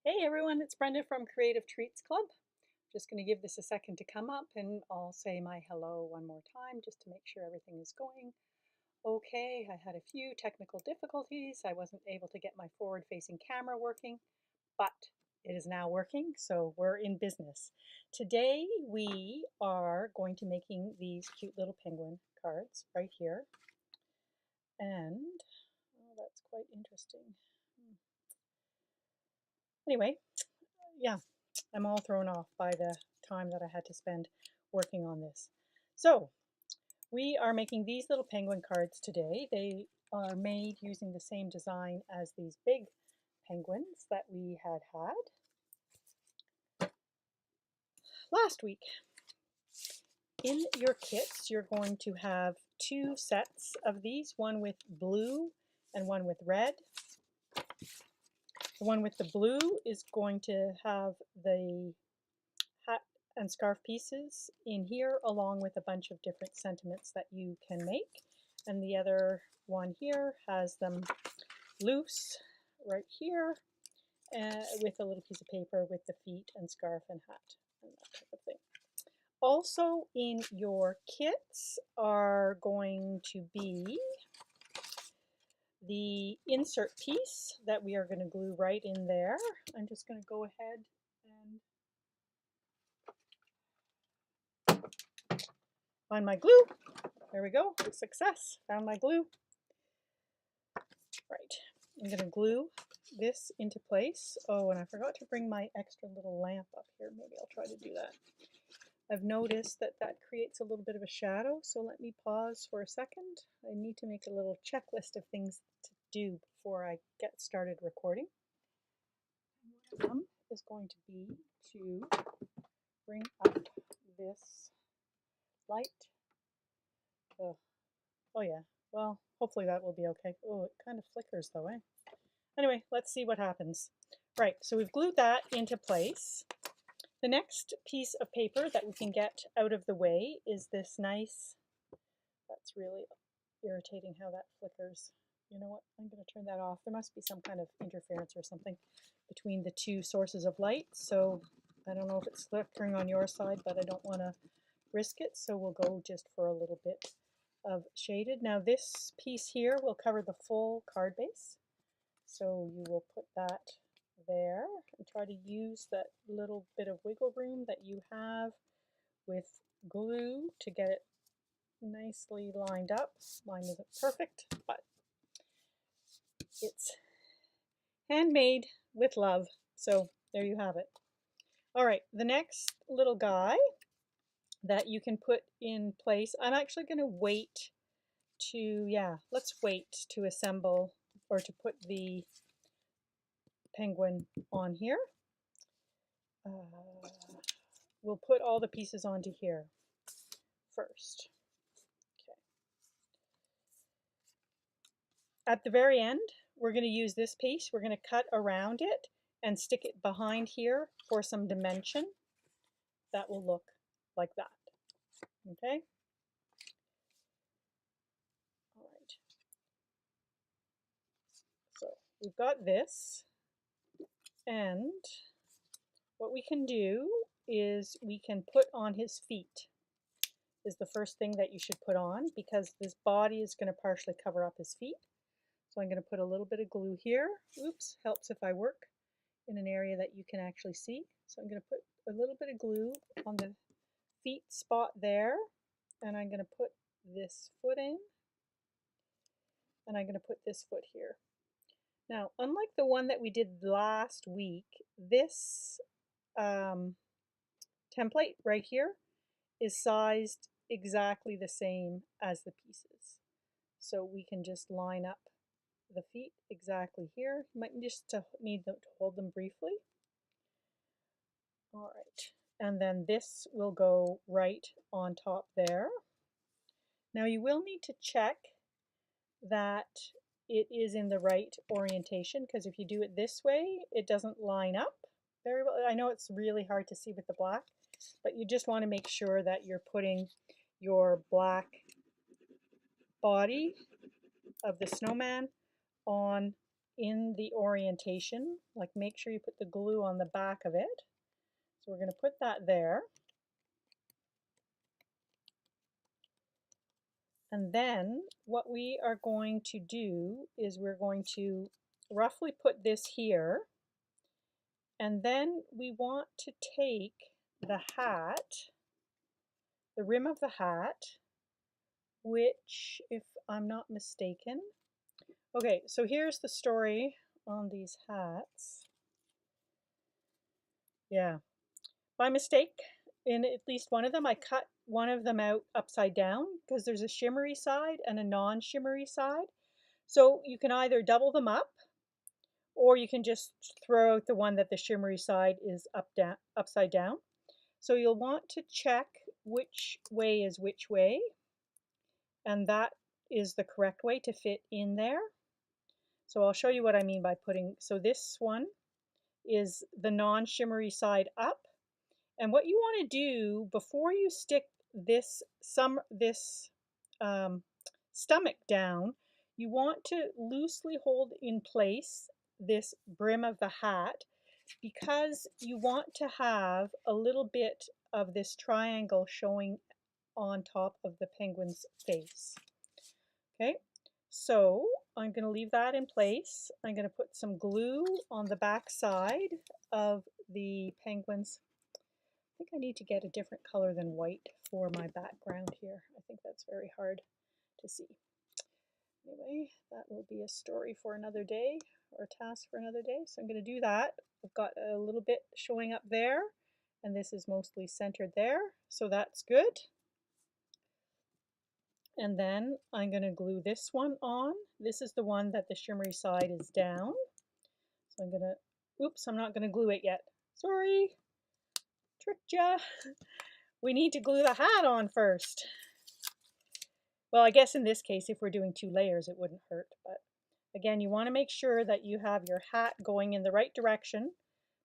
Hey everyone, it's Brenda from Creative Treats Club. Just going to give this a second to come up and I'll say my hello one more time just to make sure everything is going okay. I had a few technical difficulties. I wasn't able to get my forward-facing camera working, but it is now working, so we're in business. Today we are going to making these cute little penguin cards right here. And that's quite interesting. Anyway, yeah, I'm all thrown off by the time that I had to spend working on this. So we are making these little penguin cards today. They are made using the same design as these big penguins that we had last week. In your kits, you're going to have two sets of these, one with blue and one with red. The one with the blue is going to have the hat and scarf pieces in here, along with a bunch of different sentiments that you can make. And the other one here has them loose right here with a little piece of paper with the feet and scarf and hat and that type of thing. Also in your kits are going to be the insert piece that we are going to glue right in there. I'm just going to go ahead and find my glue. There we go. Success. Found my glue. Right. I'm going to glue this into place. Oh, and I forgot to bring my extra little lamp up here. Maybe I'll try to do that. I've noticed that that creates a little bit of a shadow, so let me pause for a second. I need to make a little checklist of things to do before I get started recording. One of them is going to be to bring up this light. Oh yeah, well, hopefully that will be okay. Oh, it kind of flickers though, eh? Anyway, let's see what happens. Right, so we've glued that into place. The next piece of paper that we can get out of the way is this nice, that's really irritating how that flickers. You know what, I'm going to turn that off. There must be some kind of interference or something between the two sources of light. So I don't know if it's flickering on your side, but I don't want to risk it. So we'll go just for a little bit of shaded. Now this piece here will cover the full card base. So you will put that there and try to use that little bit of wiggle room that you have with glue to get it nicely lined up. Mine isn't perfect, but it's handmade with love. So there you have it. All right, the next little guy that you can put in place, I'm actually going to wait to, let's wait to assemble or to put the penguin on here. We'll put all the pieces onto here first. Okay. At the very end, we're going to use this piece. We're going to cut around it and stick it behind here for some dimension. That will look like that. Okay? All right. So we've got this, and what we can do is we can put on his feet is the first thing that you should put on, because this body is going to partially cover up his feet. So I'm going to put a little bit of glue here. Oops, helps if I work in an area that you can actually see. So I'm going to put a little bit of glue on the feet spot there, and I'm going to put this foot in, and I'm going to put this foot here. Now, unlike the one that we did last week, this template right here is sized exactly the same as the pieces. So we can just line up the feet exactly here. You might just need to hold them briefly. All right, and then this will go right on top there. Now you will need to check that it is in the right orientation, because if you do it this way, it doesn't line up very well. I know it's really hard to see with the black, but you just want to make sure that you're putting your black body of the snowman on in the orientation, like make sure you put the glue on the back of it. So we're going to put that there. And then what we are going to do is we're going to roughly put this here. And then we want to take the hat, the rim of the hat, which, if I'm not mistaken, okay, so here's the story on these hats. Yeah, by mistake, in at least one of them, I cut one of them out upside down because there's a shimmery side and a non-shimmery side. So you can either double them up, or you can just throw out the one that the shimmery side is upside down. So you'll want to check which way is which way, and that is the correct way to fit in there. So I'll show you what I mean by putting, so this one is the non-shimmery side up. And what you want to do before you stick this stomach down, you want to loosely hold in place this brim of the hat, because you want to have a little bit of this triangle showing on top of the penguin's face. Okay, so I'm going to leave that in place. I'm going to put some glue on the back side of the penguin's. I think I need to get a different color than white for my background here. I think that's very hard to see. Anyway, that will be a story for another day, or a task for another day. So I'm going to do that. I've got a little bit showing up there, and this is mostly centered there, so that's good. And then I'm going to glue this one on. This is the one that the shimmery side is down. So I'm going to, oops, I'm not going to glue it yet. Sorry, tricked ya. We need to glue the hat on first. Well, I guess in this case, if we're doing 2 layers, it wouldn't hurt. But again, you want to make sure that you have your hat going in the right direction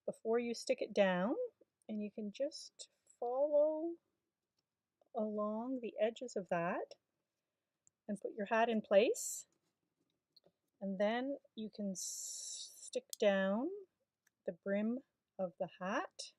before you stick it down. And you can just follow along the edges of that and put your hat in place. And then you can stick down the brim of the hat.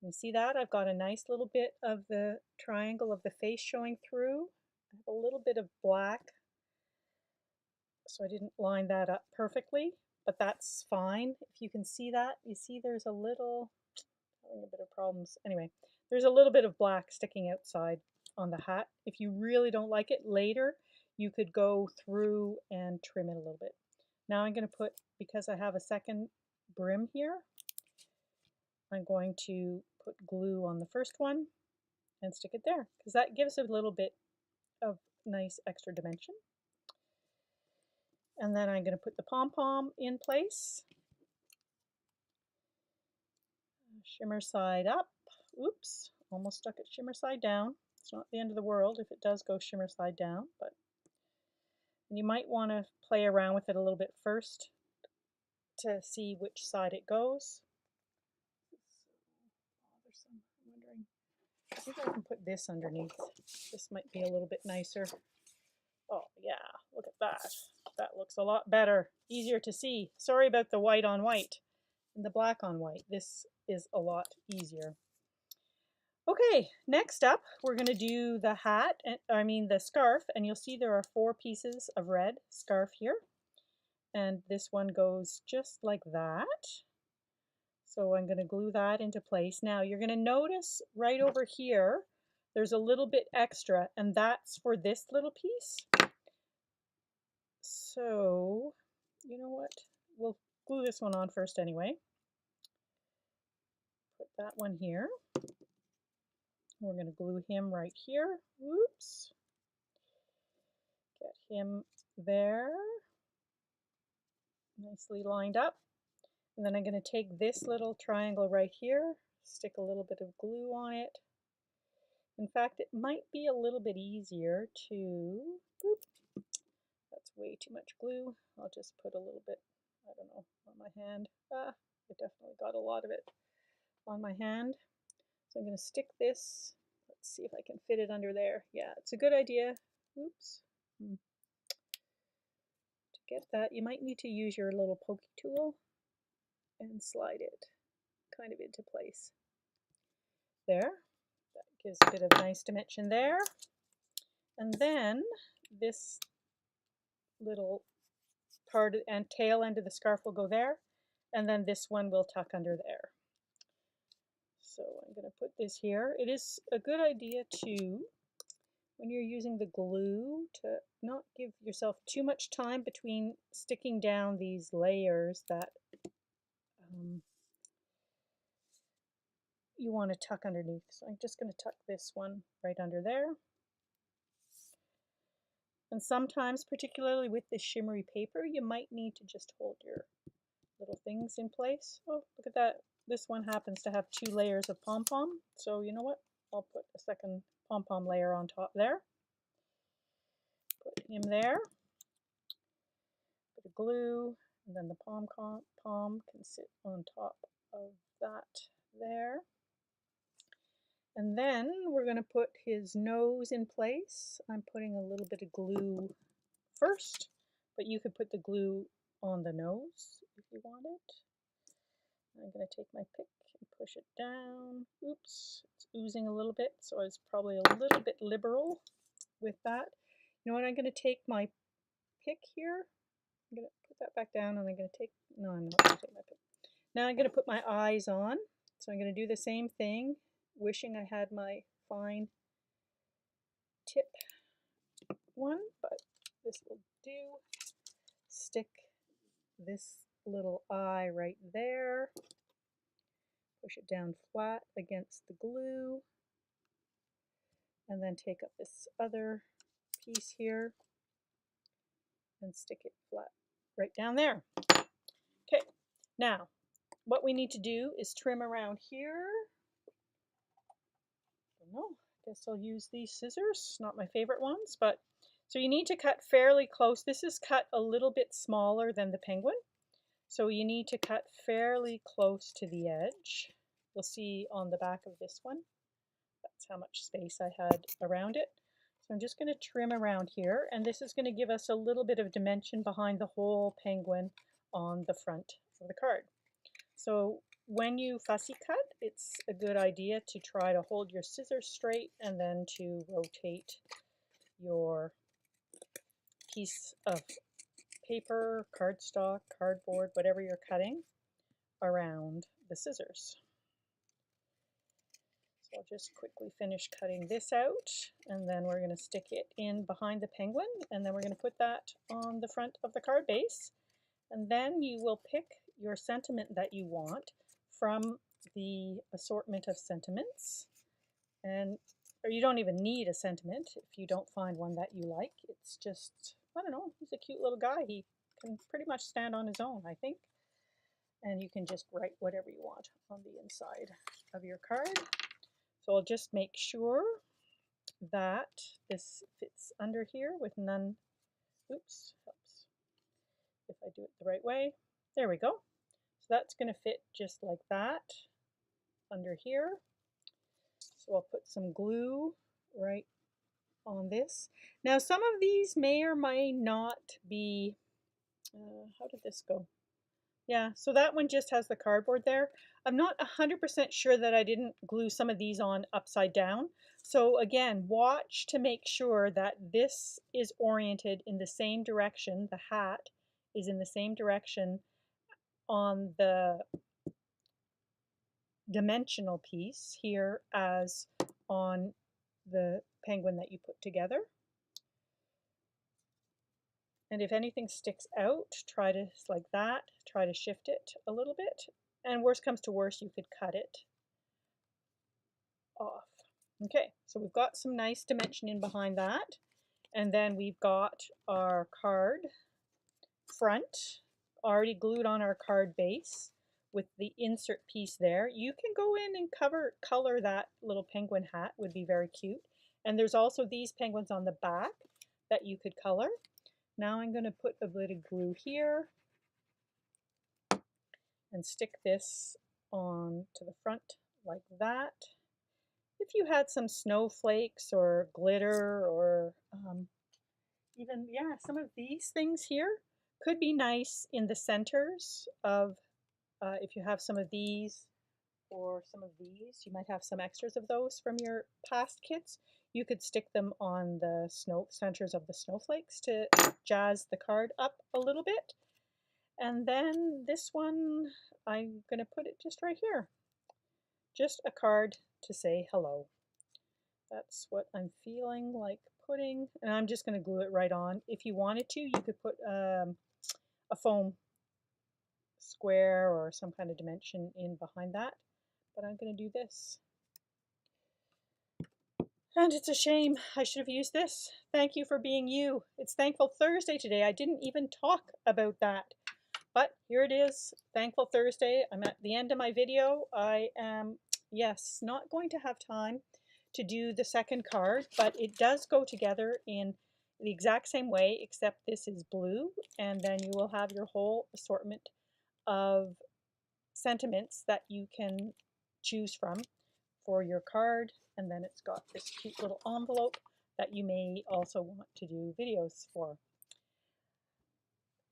You see that? I've got a nice little bit of the triangle of the face showing through. I have a little bit of black, so I didn't line that up perfectly, but that's fine. If you can see that, you see there's a little, having a bit of problems. Anyway, there's a little bit of black sticking outside on the hat. If you really don't like it later, you could go through and trim it a little bit. Now I'm going to put, because I have a second brim here, I'm going to put glue on the first one and stick it there, because that gives a little bit of nice extra dimension. And then I'm going to put the pom-pom in place. Shimmer side up. Oops, almost stuck it shimmer side down. It's not the end of the world if it does go shimmer side down, but you might want to play around with it a little bit first to see which side it goes. I'm wondering, I think I can put this underneath. This might be a little bit nicer. Oh yeah, look at that. That looks a lot better, easier to see. Sorry about the white on white and the black on white. This is a lot easier. Okay, next up, we're going to do the hat, the scarf, and you'll see there are 4 pieces of red scarf here. And this one goes just like that. So I'm going to glue that into place. Now you're going to notice right over here, there's a little bit extra, and that's for this little piece. So, you know what? We'll glue this one on first anyway. Put that one here. We're going to glue him right here. Whoops. Get him there. Nicely lined up. And then I'm going to take this little triangle right here, stick a little bit of glue on it. In fact, it might be a little bit easier to, boop, that's way too much glue. I'll just put a little bit, I don't know, on my hand. I definitely got a lot of it on my hand. So I'm going to stick this. Let's see if I can fit it under there. Yeah, it's a good idea. Oops. To get that. You might need to use your little pokey tool and slide it kind of into place. There, that gives a bit of nice dimension there. And then this little part and tail end of the scarf will go there, and then this one will tuck under there. So I'm going to put this here. It is a good idea to, when you're using the glue, to not give yourself too much time between sticking down these layers that you want to tuck underneath. So I'm just going to tuck this one right under there. And sometimes, particularly with this shimmery paper, you might need to just hold your little things in place. Oh, look at that. This one happens to have 2 layers of pom-pom. So you know what? I'll put a second pom-pom layer on top there. Put him there. Bit of glue, and then the pom can sit on top of that there. And then we're going to put his nose in place. I'm putting a little bit of glue first, but you could put the glue on the nose if you want it. I'm going to take my pick and push it down. Oops, it's oozing a little bit, so I was probably a little bit liberal with that. You know what, I'm going to take my pick here. I'm going to put that back down, and I'm going to take, no, I'm not going to take my pick. Now I'm going to put my eyes on. So I'm going to do the same thing, wishing I had my fine tip one, but this will do. Stick this little eye right there. Push it down flat against the glue. And then take up this other piece here and stick it flat right down there. Okay, now what we need to do is trim around here. I don't know, I guess I'll use these scissors, not my favorite ones, but so you need to cut fairly close. This is cut a little bit smaller than the penguin, so you need to cut fairly close to the edge. You'll see on the back of this one, that's how much space I had around it. So I'm just going to trim around here, and this is going to give us a little bit of dimension behind the whole penguin on the front of the card. So when you fussy cut, it's a good idea to try to hold your scissors straight and then to rotate your piece of paper, cardstock, cardboard, whatever you're cutting, around the scissors. So I'll just quickly finish cutting this out, and then we're going to stick it in behind the penguin, and then we're going to put that on the front of the card base. And then you will pick your sentiment that you want from the assortment of sentiments. Or you don't even need a sentiment if you don't find one that you like. It's just, I don't know, he's a cute little guy. He can pretty much stand on his own, I think. And you can just write whatever you want on the inside of your card. So I'll just make sure that this fits under here with none, oops, helps if I do it the right way. There we go. So that's going to fit just like that under here. So I'll put some glue right on this. Now some of these may or may not be, how did this go? Yeah, so that one just has the cardboard there. I'm not 100% sure that I didn't glue some of these on upside down. So again, watch to make sure that this is oriented in the same direction. The hat is in the same direction on the dimensional piece here as on the penguin that you put together. And if anything sticks out, try to, like that, try to shift it a little bit. And worst comes to worst, you could cut it off. Okay, so we've got some nice dimension in behind that. And then we've got our card front already glued on our card base with the insert piece there. You can go in and color that little penguin hat, would be very cute. And there's also these penguins on the back that you could color. Now I'm going to put a bit of glue here and stick this on to the front like that. If you had some snowflakes or glitter or even, yeah, some of these things here, Could be nice in the centers of, if you have some of these or some of these, you might have some extras of those from your past kits. You could stick them on the centers of the snowflakes to jazz the card up a little bit. And then this one, I'm going to put it just right here. Just a card to say hello. That's what I'm feeling like putting, and I'm just going to glue it right on. If you wanted to, you could put a foam square or some kind of dimension in behind that, but I'm going to do this. And it's a shame, I should have used this. Thank you for being you. It's Thankful Thursday today. I didn't even talk about that, but here it is, Thankful Thursday. I'm at the end of my video. I am, yes, not going to have time to do the second card, but it does go together in the exact same way, except this is blue, and then you will have your whole assortment of sentiments that you can choose from for your card. And then it's got this cute little envelope that you may also want to do videos for.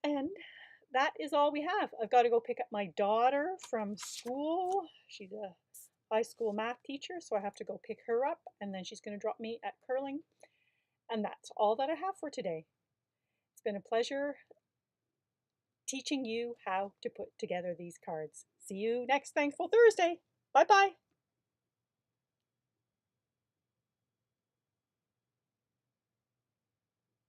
And that is all we have. I've got to go pick up my daughter from school. She's a high school math teacher, so I have to go pick her up, and then she's going to drop me at curling. And that's all that I have for today. It's been a pleasure teaching you how to put together these cards. See you next Thankful Thursday. Bye-bye.